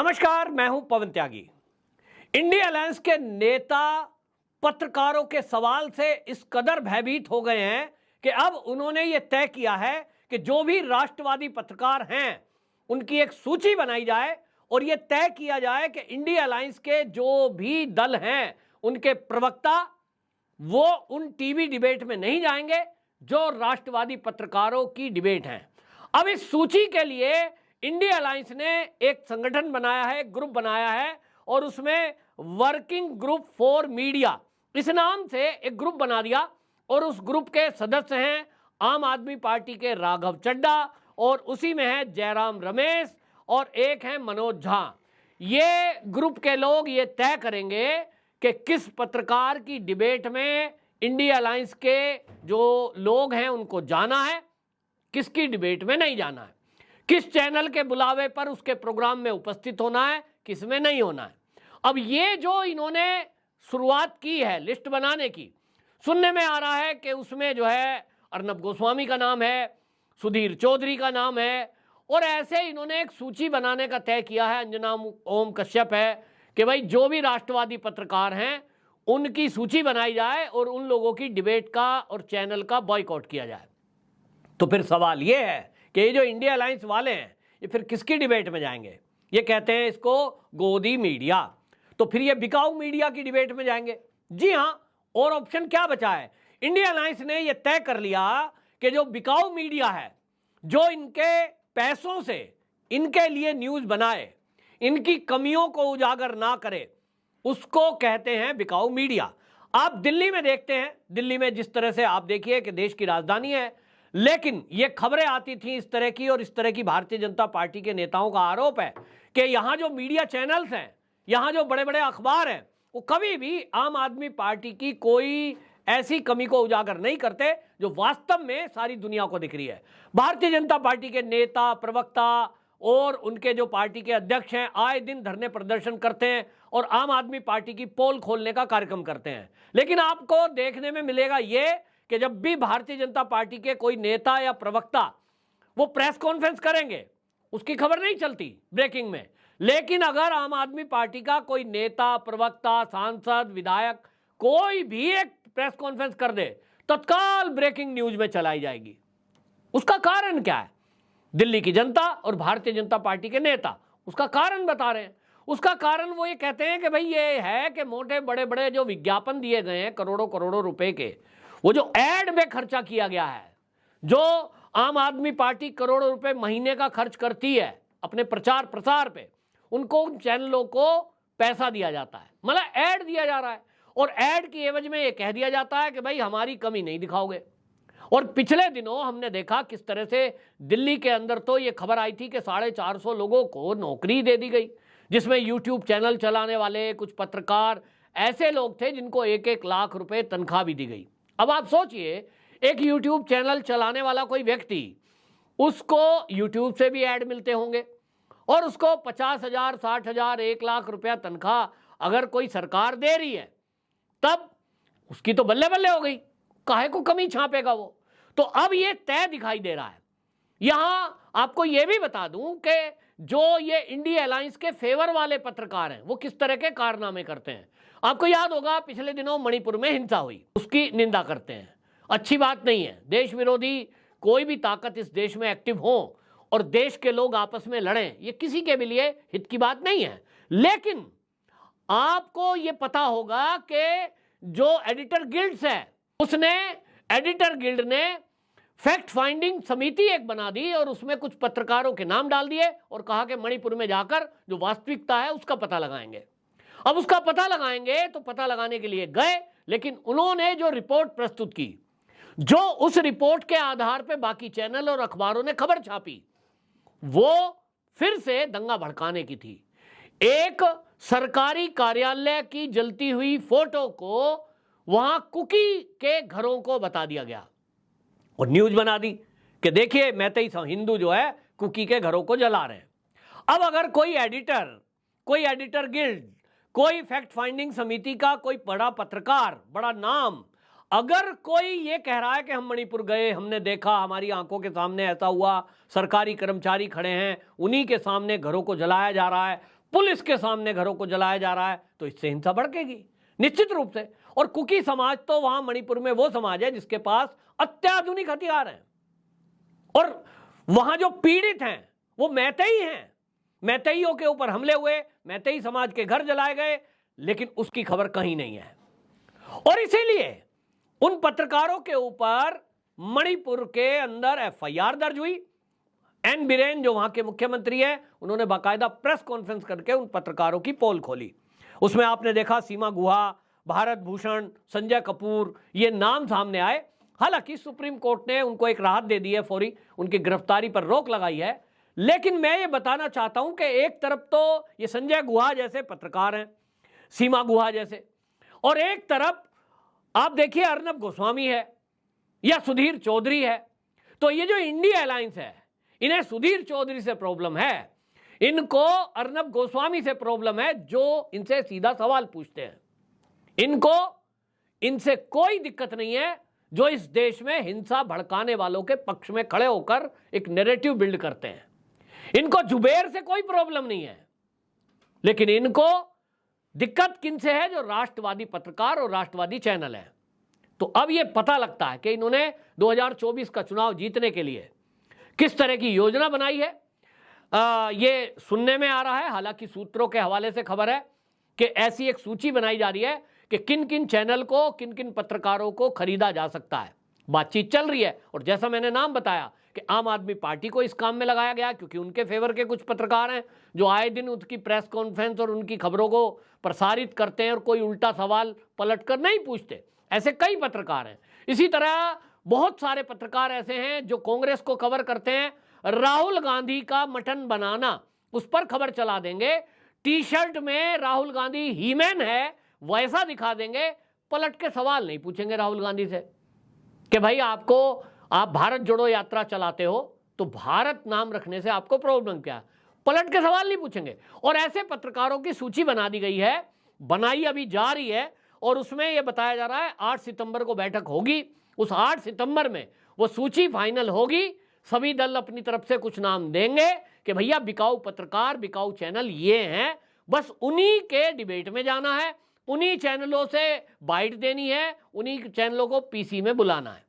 नमस्कार, मैं हूं पवन त्यागी। इंडिया अलायंस के नेता पत्रकारों के सवाल से इस कदर भयभीत हो गए हैं कि अब उन्होंने यह तय किया है कि जो भी राष्ट्रवादी पत्रकार हैं उनकी एक सूची बनाई जाए और यह तय किया जाए कि इंडिया अलायंस के जो भी दल हैं उनके प्रवक्ता वो उन टीवी डिबेट में नहीं जाएंगे जो राष्ट्रवादी पत्रकारों की डिबेट हैं। अब इस सूची के लिए इंडिया अलायंस ने एक संगठन बनाया है, एक ग्रुप बनाया है और उसमें वर्किंग ग्रुप फॉर मीडिया इस नाम से एक ग्रुप बना दिया और उस ग्रुप के सदस्य हैं आम आदमी पार्टी के राघव चड्ढा और उसी में है जयराम रमेश और एक है मनोज झा। ये ग्रुप के लोग ये तय करेंगे कि किस पत्रकार की डिबेट में इंडिया अलायंस के जो लोग हैं उनको जाना है, किसकी डिबेट में नहीं जाना है, किस चैनल के बुलावे पर उसके प्रोग्राम में उपस्थित होना है, किस में नहीं होना है। अब ये जो इन्होंने शुरुआत की है लिस्ट बनाने की, सुनने में आ रहा है कि उसमें जो है अर्नब गोस्वामी का नाम है, सुधीर चौधरी का नाम है और ऐसे इन्होंने एक सूची बनाने का तय किया है। अंजना ओम कश्यप है कि भाई जो भी राष्ट्रवादी पत्रकार हैं उनकी सूची बनाई जाए और उन लोगों की डिबेट का और चैनल का बॉयकॉट किया जाए। तो फिर सवाल ये है कि ये जो इंडिया अलायंस वाले हैं ये फिर किसकी डिबेट में जाएंगे? ये कहते हैं इसको गोदी मीडिया, तो फिर ये बिकाऊ मीडिया की डिबेट में जाएंगे। जी हाँ, और ऑप्शन क्या बचा है? इंडिया अलायंस ने ये तय कर लिया कि जो बिकाऊ मीडिया है, जो इनके पैसों से इनके लिए न्यूज बनाए, इनकी कमियों को उजागर ना करे, उसको कहते हैं बिकाऊ मीडिया। आप दिल्ली में देखते हैं, दिल्ली में जिस तरह से आप देखिए कि देश की राजधानी है, लेकिन ये खबरें आती थी इस तरह की और इस तरह की भारतीय जनता पार्टी के नेताओं का आरोप है कि यहां जो मीडिया चैनल्स हैं, यहां जो बड़े बड़े अखबार हैं, वो कभी भी आम आदमी पार्टी की कोई ऐसी कमी को उजागर नहीं करते जो वास्तव में सारी दुनिया को दिख रही है। भारतीय जनता पार्टी के नेता, प्रवक्ता और उनके जो पार्टी के अध्यक्ष हैं आए दिन धरने प्रदर्शन करते हैं और आम आदमी पार्टी की पोल खोलने का कार्यक्रम करते हैं। लेकिन आपको देखने में मिलेगा ये कि जब भी भारतीय जनता पार्टी के कोई नेता या प्रवक्ता वो प्रेस कॉन्फ्रेंस करेंगे उसकी खबर नहीं चलती ब्रेकिंग में, लेकिन अगर आम आदमी पार्टी का कोई नेता, प्रवक्ता, सांसद, विधायक कोई भी एक प्रेस कॉन्फ्रेंस कर दे तत्काल ब्रेकिंग न्यूज में चलाई जाएगी। उसका कारण क्या है? दिल्ली की जनता और भारतीय जनता पार्टी के नेता उसका कारण बता रहे हैं। उसका कारण वो ये कहते हैं कि भाई ये है कि मोटे बड़े बड़े जो विज्ञापन दिए गए हैं करोड़ों करोड़ों रुपए के, वो जो एड में खर्चा किया गया है, जो आम आदमी पार्टी करोड़ों रुपए महीने का खर्च करती है अपने प्रचार प्रसार पे, उनको उन चैनलों को पैसा दिया जाता है, मतलब एड दिया जा रहा है और एड की एवज में ये कह दिया जाता है कि भाई हमारी कमी नहीं दिखाओगे। और पिछले दिनों हमने देखा किस तरह से दिल्ली के अंदर तो ये खबर आई थी कि 450 लोगों को नौकरी दे दी गई, जिसमें यूट्यूब चैनल चलाने वाले कुछ पत्रकार ऐसे लोग थे जिनको 1-1 लाख रुपए तनख्वाह भी दी गई। अब आप सोचिए, एक यूट्यूब चैनल चलाने वाला कोई व्यक्ति, उसको यूट्यूब से भी ऐड मिलते होंगे और उसको 50,000, 60,000, 1 लाख रुपया तनख्वाह अगर कोई सरकार दे रही है तब उसकी तो बल्ले बल्ले हो गई, काहे को कमी छापेगा वो। तो अब ये तय दिखाई दे रहा है। यहां आपको ये भी बता दूं कि जो ये इंडिया अलायंस के फेवर वाले पत्रकार हैं वो किस तरह के कारनामे करते हैं। आपको याद होगा पिछले दिनों मणिपुर में हिंसा हुई, उसकी निंदा करते हैं, अच्छी बात नहीं है। देश विरोधी कोई भी ताकत इस देश में एक्टिव हो और देश के लोग आपस में लड़ें, ये किसी के भी लिए हित की बात नहीं है। लेकिन आपको ये पता होगा कि जो एडिटर गिल्ड्स है, उसने एडिटर गिल्ड ने फैक्ट फाइंडिंग समिति एक बना दी और उसमें कुछ पत्रकारों के नाम डाल दिए और कहा कि मणिपुर में जाकर जो वास्तविकता है उसका पता लगाएंगे। अब उसका पता लगाएंगे तो पता लगाने के लिए गए, लेकिन उन्होंने जो रिपोर्ट प्रस्तुत की, जो उस रिपोर्ट के आधार पर बाकी चैनल और अखबारों ने खबर छापी, वो फिर से दंगा भड़काने की थी। एक सरकारी कार्यालय की जलती हुई फोटो को वहां कुकी के घरों को बता दिया गया और न्यूज बना दी कि देखिए मैतेई हिंदू जो है कुकी के घरों को जला रहे हैं। अब अगर कोई एडिटर गिल्ड, कोई फैक्ट फाइंडिंग समिति का कोई बड़ा पत्रकार, बड़ा नाम, अगर कोई ये कह रहा है कि हम मणिपुर गए, हमने देखा, हमारी आंखों के सामने ऐसा हुआ, सरकारी कर्मचारी खड़े हैं, उन्हीं के सामने घरों को जलाया जा रहा है, पुलिस के सामने घरों को जलाया जा रहा है, तो इससे हिंसा भड़केगी निश्चित रूप से। और कुकी समाज तो वहां मणिपुर में वो समाज है जिसके पास अत्याधुनिक हथियार हैं, और वहां जो पीड़ित हैं वो मैतेई हैं। मैतेइयों के ऊपर हमले हुए, मैतेई समाज के घर जलाए गए, लेकिन उसकी खबर कहीं नहीं है। और इसीलिए उन पत्रकारों के ऊपर मणिपुर के अंदर एफआईआर दर्ज हुई। एन बीरेन जो वहां के मुख्यमंत्री हैं, उन्होंने बाकायदा प्रेस कॉन्फ्रेंस करके उन पत्रकारों की पोल खोली। उसमें आपने देखा सीमा गुहा, भारत भूषण, संजय कपूर, ये नाम सामने आए। हालांकि सुप्रीम कोर्ट ने उनको एक राहत दे दी है, फौरी उनकी गिरफ्तारी पर रोक लगाई है। लेकिन मैं ये बताना चाहता हूं कि एक तरफ तो ये संजय गुहा जैसे पत्रकार हैं, सीमा गुहा जैसे, और एक तरफ आप देखिए अर्नब गोस्वामी है या सुधीर चौधरी है। तो ये जो इंडिया अलायंस है, इन्हें सुधीर चौधरी से प्रॉब्लम है, इनको अर्नब गोस्वामी से प्रॉब्लम है जो इनसे सीधा सवाल पूछते हैं। इनको इनसे कोई दिक्कत नहीं है जो इस देश में हिंसा भड़काने वालों के पक्ष में खड़े होकर एक नैरेटिव बिल्ड करते हैं। इनको जुबेर से कोई प्रॉब्लम नहीं है, लेकिन इनको दिक्कत किनसे है? जो राष्ट्रवादी पत्रकार और राष्ट्रवादी चैनल है। तो अब यह पता लगता है कि इन्होंने 2024 का चुनाव जीतने के लिए किस तरह की योजना बनाई है। ये सुनने में आ रहा है, हालांकि सूत्रों के हवाले से खबर है कि ऐसी एक सूची बनाई जा रही है कि किन किन चैनल को, किन किन पत्रकारों को खरीदा जा सकता है। बातचीत चल रही है, और जैसा मैंने नाम बताया कि आम आदमी पार्टी को इस काम में लगाया गया, क्योंकि उनके फेवर के कुछ पत्रकार हैं जो आए दिन उनकी प्रेस कॉन्फ्रेंस और उनकी खबरों को प्रसारित करते हैं और कोई उल्टा सवाल पलट कर नहीं पूछते। ऐसे कई पत्रकार हैं। इसी तरह बहुत सारे पत्रकार ऐसे हैं जो कांग्रेस को कवर करते हैं। राहुल गांधी का मटन बनाना, उस पर खबर चला देंगे। टी शर्ट में राहुल गांधी हीमैन है वैसा दिखा देंगे, पलट के सवाल नहीं पूछेंगे राहुल गांधी से कि भाई आप भारत जोड़ो यात्रा चलाते हो, तो भारत नाम रखने से आपको प्रॉब्लम क्या? पलट के सवाल नहीं पूछेंगे। और ऐसे पत्रकारों की सूची बना दी गई है, बनाई अभी जा रही है, और उसमें यह बताया जा रहा है 8 सितंबर को बैठक होगी। उस 8 सितंबर में वो सूची फाइनल होगी। सभी दल अपनी तरफ से कुछ नाम देंगे कि भैया बिकाऊ पत्रकार, बिकाऊ चैनल ये हैं, बस उन्हीं के डिबेट में जाना है, उन्हीं चैनलों से बाइट देनी है, उन्हीं चैनलों को पीसी में बुलाना है।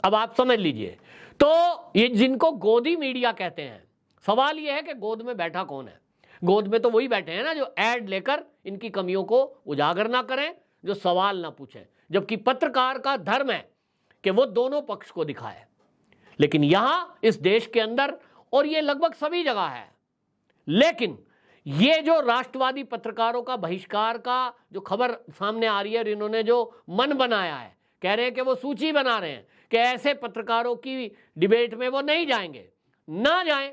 अब आप समझ लीजिए, तो ये जिनको गोदी मीडिया कहते हैं, सवाल ये है कि गोद में बैठा कौन है? गोद में तो वही बैठे हैं ना जो ऐड लेकर इनकी कमियों को उजागर ना करें, जो सवाल ना पूछें, जबकि पत्रकार का धर्म है कि वो दोनों पक्ष को दिखाए। लेकिन यहां इस देश के अंदर, और ये लगभग सभी जगह है, लेकिन ये जो राष्ट्रवादी पत्रकारों का बहिष्कार का जो खबर सामने आ रही है, और इन्होंने जो मन बनाया है, कह रहे हैं कि वो सूची बना रहे हैं कि ऐसे पत्रकारों की डिबेट में वो नहीं जाएंगे। ना जाएं,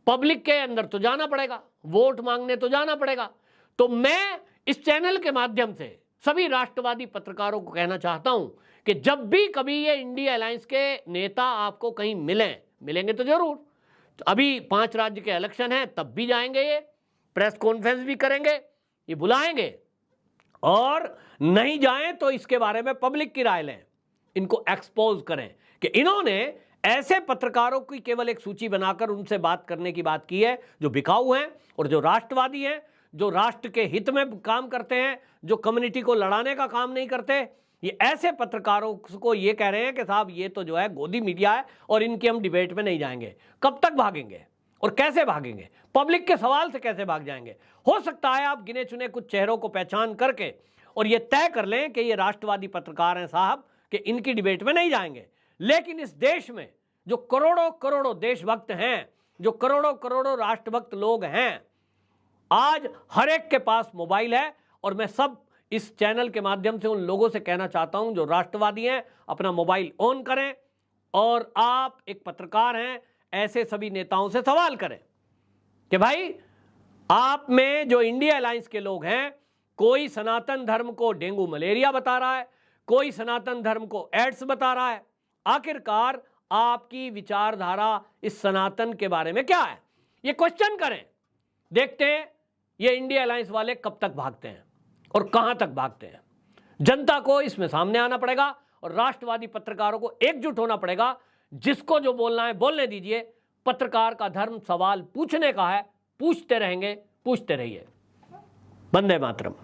पब्लिक के अंदर तो जाना पड़ेगा, वोट मांगने तो जाना पड़ेगा। तो मैं इस चैनल के माध्यम से सभी राष्ट्रवादी पत्रकारों को कहना चाहता हूं कि जब भी कभी ये इंडिया अलायंस के नेता आपको कहीं मिलेंगे तो जरूर। तो अभी 5 राज्य के इलेक्शन हैं, तब भी जाएंगे, ये प्रेस कॉन्फ्रेंस भी करेंगे, ये बुलाएंगे, और नहीं जाएं तो इसके बारे में पब्लिक की राय लें, इनको एक्सपोज करें कि इन्होंने ऐसे पत्रकारों की केवल एक सूची बनाकर उनसे बात करने की बात की है जो बिकाऊ हैं और जो राष्ट्रवादी हैं, जो राष्ट्र के हित में काम करते हैं, जो कम्युनिटी को लड़ाने का काम नहीं करते। ये ऐसे पत्रकारों को ये कह रहे हैं कि साहब ये तो जो है गोदी मीडिया है और इनके हम डिबेट में नहीं जाएंगे। कब तक भागेंगे और कैसे भागेंगे? पब्लिक के सवाल से कैसे भाग जाएंगे? हो सकता है आप गिने चुने कुछ चेहरों को पहचान करके और ये तय कर लें कि ये राष्ट्रवादी पत्रकार हैं साहब, कि इनकी डिबेट में नहीं जाएंगे। लेकिन इस देश में जो करोड़ों करोड़ों देशभक्त हैं, जो करोड़ों करोड़ों राष्ट्रभक्त लोग हैं, आज हर एक के पास मोबाइल है। और मैं सब इस चैनल के माध्यम से उन लोगों से कहना चाहता हूं जो राष्ट्रवादी हैं, अपना मोबाइल ऑन करें और आप एक पत्रकार हैं, ऐसे सभी नेताओं से सवाल करें कि भाई आप में जो इंडिया अलायंस के लोग हैं, कोई सनातन धर्म को डेंगू मलेरिया बता रहा है, कोई सनातन धर्म को एड्स बता रहा है। आखिरकार आपकी विचारधारा इस सनातन के बारे में क्या है? ये क्वेश्चन करें। देखते हैं ये इंडिया अलायंस वाले कब तक भागते हैं और कहां तक भागते हैं। जनता को इसमें सामने आना पड़ेगा और राष्ट्रवादी पत्रकारों को एकजुट होना पड़ेगा। जिसको जो बोलना है बोलने दीजिए। पत्रकार का धर्म सवाल पूछने का है, पूछते रहेंगे। पूछते रहिए। वंदे मातरम।